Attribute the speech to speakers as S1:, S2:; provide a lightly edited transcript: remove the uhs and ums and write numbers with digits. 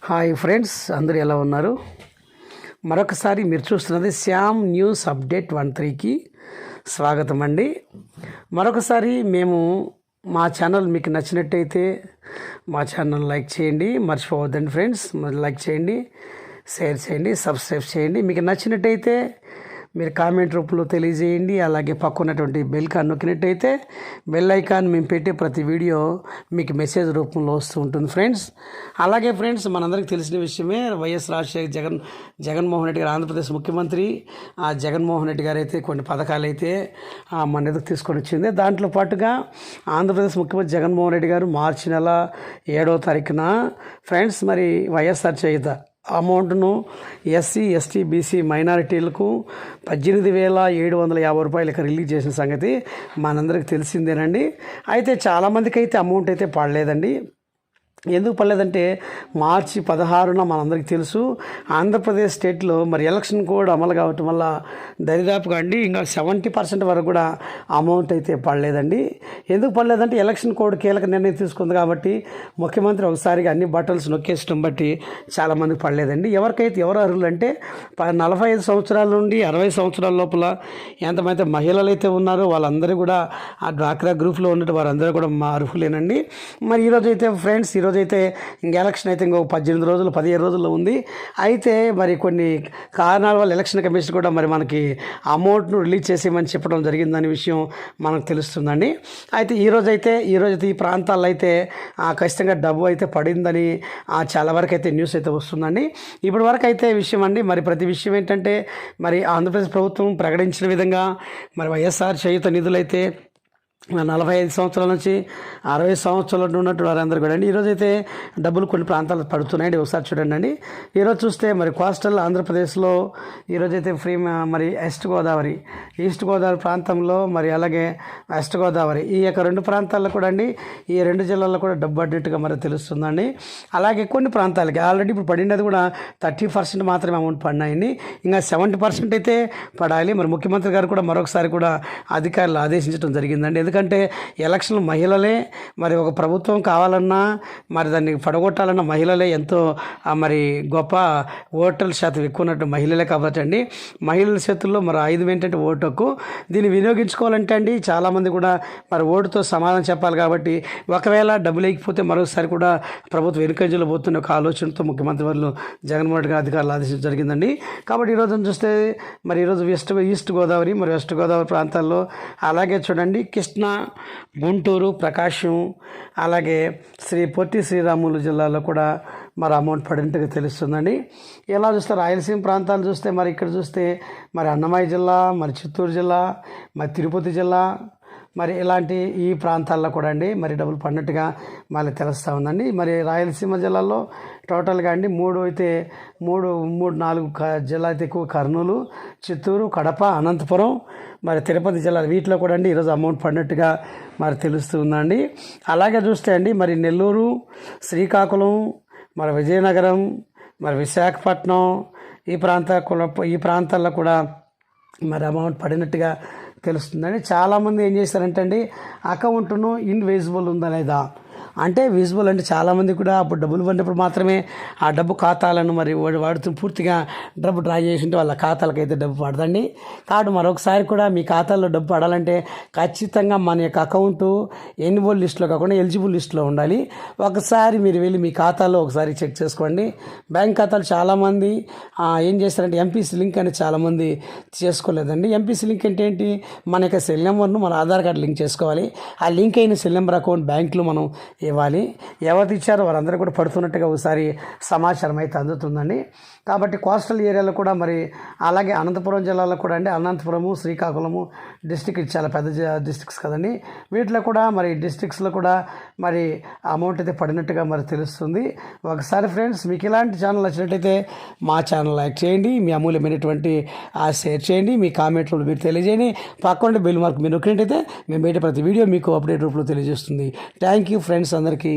S1: Hi friends, అందరూ ఎలా ఉన్నారు? మరొకసారి మీరు చూస్తున్నది శ్యామ్ న్యూస్ అప్డేట్ 13కి స్వాగతం అండి. మరొకసారి మా ఛానల్ మీకు నచ్చినట్టయితే మా ఛానల్ లైక్ చేయండి, మర్చిపోవద్దండి ఫ్రెండ్స్. లైక్ చేయండి, షేర్ చేయండి, సబ్స్క్రైబ్ చేయండి. మీకు నచ్చినట్టయితే మీరు కామెంట్ రూపంలో తెలియజేయండి. అలాగే పక్కనటువంటి బెల్ కాన్ నొక్కినట్టయితే బెల్ ఐకాన్ మేము పెట్టే ప్రతి వీడియో మీకు మెసేజ్ రూపంలో వస్తూ ఉంటుంది ఫ్రెండ్స్. అలాగే ఫ్రెండ్స్, మనందరికీ తెలిసిన విషయమే, వైఎస్ రాజశేఖర్ జగన్మోహన్ రెడ్డి గారు ఆంధ్రప్రదేశ్ ముఖ్యమంత్రి. ఆ జగన్మోహన్ రెడ్డి గారు అయితే కొన్ని పథకాలు అయితే మన ఎదుగు తీసుకొని వచ్చింది. దాంట్లో పాటుగా ఆంధ్రప్రదేశ్ ముఖ్యమంత్రి జగన్మోహన్ రెడ్డి గారు మార్చి నెల 7వ తారీఖున ఫ్రెండ్స్ మరి వైఎస్ఆర్ చేయుత అమౌంట్ను ఎస్సీ, ఎస్టీ, బీసీ మైనారిటీలకు 18,750 రూపాయలకి రిలీజ్ చేసిన సంగతి మనందరికీ తెలిసిందేనండి. అయితే చాలామందికి అయితే అమౌంట్ అయితే పడలేదండి. ఎందుకు పడలేదంటే మార్చి 16న మనందరికీ తెలుసు, ఆంధ్రప్రదేశ్ స్టేట్లో మరి ఎలక్షన్ కోడ్ అమలు కావటం వల్ల దరిదాపుగా అండి ఇంకా 70% వరకు కూడా అమౌంట్ అయితే పడలేదండి. ఎందుకు పడలేదంటే ఎలక్షన్ కోడ్ కీలక నిర్ణయం తీసుకుంది కాబట్టి ముఖ్యమంత్రి ఒకసారిగా అన్ని బట్టల్స్ నొక్కేసడం బట్టి చాలామందికి పడలేదండి. ఎవరు అర్హులు అంటే 45 సంవత్సరాల నుండి 60 సంవత్సరాల లోపల ఎంతమైతే మహిళలు అయితే ఉన్నారో వాళ్ళందరూ కూడా ఆ డ్వాక్రా గ్రూప్లో ఉన్నట్టు వారందరూ కూడా మా అర్హులేనండి. మరి ఈరోజు అయితే ఫ్రెండ్స్, ఈరోజైతే ఇంక ఎలక్షన్ అయితే ఇంకొక 17 రోజుల్లో ఉంది. అయితే మరి కొన్ని కారణాల వల్ల ఎలక్షన్ కమిషన్ కూడా మరి మనకి అమౌంట్ను రిలీజ్ చేసేయమని చెప్పడం జరిగిందనే విషయం మనకు తెలుస్తుందండి. అయితే ఈరోజైతే ఈ ప్రాంతాల్లో అయితే ఖచ్చితంగా డబ్బు అయితే పడిందని చాలా వరకు అయితే న్యూస్ అయితే వస్తుందండి. ఇప్పటి వరకు అయితే విషయం అండి, మరి ప్రతి విషయం ఏంటంటే మరి ఆంధ్రప్రదేశ్ ప్రభుత్వం ప్రకటించిన విధంగా మరి వైఎస్ఆర్ చేయూత నిధులైతే 45 సంవత్సరాల నుంచి 60 సంవత్సరాలు ఉన్నట్టు వారందరూ కూడా అండి ఈరోజైతే డబ్బులు కొన్ని ప్రాంతాలు పడుతున్నాయండి. ఒకసారి చూడండి అండి. ఈరోజు చూస్తే మరి కోస్టల్ ఆంధ్రప్రదేశ్లో ఈరోజైతే ఫ్రీ మరి ఈస్ట్ గోదావరి ప్రాంతంలో మరి అలాగే వెస్ట్ గోదావరి ఈ యొక్క 2 ప్రాంతాల్లో కూడా అండి, ఈ 2 జిల్లాల్లో కూడా డబ్బు పడినట్టుగా మరి తెలుస్తుందండి. అలాగే కొన్ని ప్రాంతాలకి ఆల్రెడీ ఇప్పుడు పడినది కూడా 30% మాత్రమే అమౌంట్ పడినాయండి. ఇంకా 70% అయితే పడాలి. మరి ముఖ్యమంత్రి గారు కూడా మరొకసారి కూడా అధికారులు ఆదేశించడం జరిగిందండి. ఎందుకంటే ఎలక్షన్ మహిళలే మరి ఒక ప్రభుత్వం కావాలన్నా మరి దాన్ని పడగొట్టాలన్న మహిళలే ఎంతో మరి గొప్ప ఓటర్ల శాతం ఎక్కువ ఉన్నట్టు మహిళలే కాబట్టి అండి, మహిళల చేతుల్లో మరి ఆయుధం ఏంటంటే ఓటు హక్కు. దీన్ని వినియోగించుకోవాలంటే అండి చాలామంది కూడా మరి ఓటుతో సమాధానం చెప్పాలి కాబట్టి ఒకవేళ డబ్బులు లేకపోతే మరొకసారి కూడా ప్రభుత్వం వెనుకంజలో పోతున్న ఒక ఆలోచనతో ముఖ్యమంత్రి వారు జగన్మోహన్ రెడ్డి గారు అధికారులు ఆదేశించడం జరిగిందండి. కాబట్టి ఈరోజు చూస్తే మరి ఈరోజు ఈస్ట్ గోదావరి మరి వెస్ట్ గోదావరి ప్రాంతాల్లో అలాగే చూడండి కృష్ణ, గుంటూరు, ప్రకాశం అలాగే పొట్టి శ్రీరాములు జిల్లాలో కూడా మరి అమౌంట్ పడినట్టుగా తెలుస్తుందండి. ఎలా చూస్తే రాయలసీమ ప్రాంతాలు చూస్తే మరి ఇక్కడ చూస్తే మరి అన్నమయ్య జిల్లా, మరి చిత్తూరు జిల్లా, మరి తిరుపతి జిల్లా మరి ఇలాంటి ఈ ప్రాంతాల్లో కూడా అండి మరి డబ్బులు పడినట్టుగా మళ్ళీ తెలుస్తూ ఉందండి. మరి రాయలసీమ జిల్లాలో టోటల్గా అండి 4 జిల్లా అయితే ఎక్కువ కర్నూలు, చిత్తూరు, కడప, అనంతపురం మరి తిరుపతి జిల్లాలు వీటిలో కూడా అండి ఈరోజు అమౌంట్ పడినట్టుగా మరి తెలుస్తుందండి. అలాగే చూస్తే అండి మరి నెల్లూరు, శ్రీకాకుళం, మరి విజయనగరం, మరి విశాఖపట్నం ఈ ప్రాంతాల్లో కూడా మరి అమౌంట్ పడినట్టుగా తెలుస్తుందండి. చాలామంది ఏం చేస్తారంటే అండి అకౌంట్ను ఇన్విజిబుల్ ఉందా లేదా అంటే విజిబుల్ అంటే చాలామంది కూడా అప్పుడు డబ్బులు పడినప్పుడు మాత్రమే ఆ డబ్బు ఖాతాలను మరి వాడుతూ పూర్తిగా డబ్బు డ్రా చేసింటే వాళ్ళ ఖాతాలకు అయితే డబ్బు పడదండి. కాబట్టి మరొకసారి కూడా మీ ఖాతాల్లో డబ్బు పడాలంటే ఖచ్చితంగా మన యొక్క అకౌంటు ఎన్నిబుల్ లిస్టులో కాకుండా ఎలిజిబుల్ లిస్టులో ఉండాలి. ఒకసారి మీరు వెళ్ళి మీ ఖాతాలో ఒకసారి చెక్ చేసుకోండి. బ్యాంక్ ఖాతాలు చాలామంది ఏం చేస్తారంటే ఎంపీసీ లింక్ అనేది చాలామంది చేసుకోలేదండి. ఎంపీసీ లింక్ అంటే ఏంటి? మన యొక్క సెల్ నెంబర్ను మన ఆధార్ కార్డు లింక్ చేసుకోవాలి. ఆ లింక్ అయిన సెల్ నెంబర్ అకౌంట్ బ్యాంకులో మనం ఇవ్వాలి. ఎవరు ఇచ్చారో వారందరూ కూడా పడుతున్నట్టుగా ఒకసారి సమాచారం అయితే అందుతుందండి. కాబట్టి కోస్టల్ ఏరియాలో కూడా మరి అలాగే అనంతపురం జిల్లాలో కూడా అండి అనంతపురము, శ్రీకాకుళము డిస్టిక్ చాలా పెద్ద డిస్ట్రిక్ట్స్ కదండి. వీటిలో కూడా మరి డిస్ట్రిక్ట్స్లో కూడా మరి అమౌంట్ అయితే పడినట్టుగా మరి తెలుస్తుంది. ఒకసారి ఫ్రెండ్స్, మీకు ఇలాంటి ఛానల్ నచ్చినట్టయితే మా ఛానల్ లైక్ చేయండి, మీ అమూల్యమైనటువంటి షేర్ చేయండి, మీ కామెంట్లు మీరు తెలియజేయండి. పక్కన బెల్ మార్క్ మీరు నొక్కినట్టయితే మేము పెట్టే ప్రతి వీడియో మీకు అప్డేట్ రూపంలో తెలియజేస్తుంది. థ్యాంక్ యూ ఫ్రెండ్స్ అందరికీ.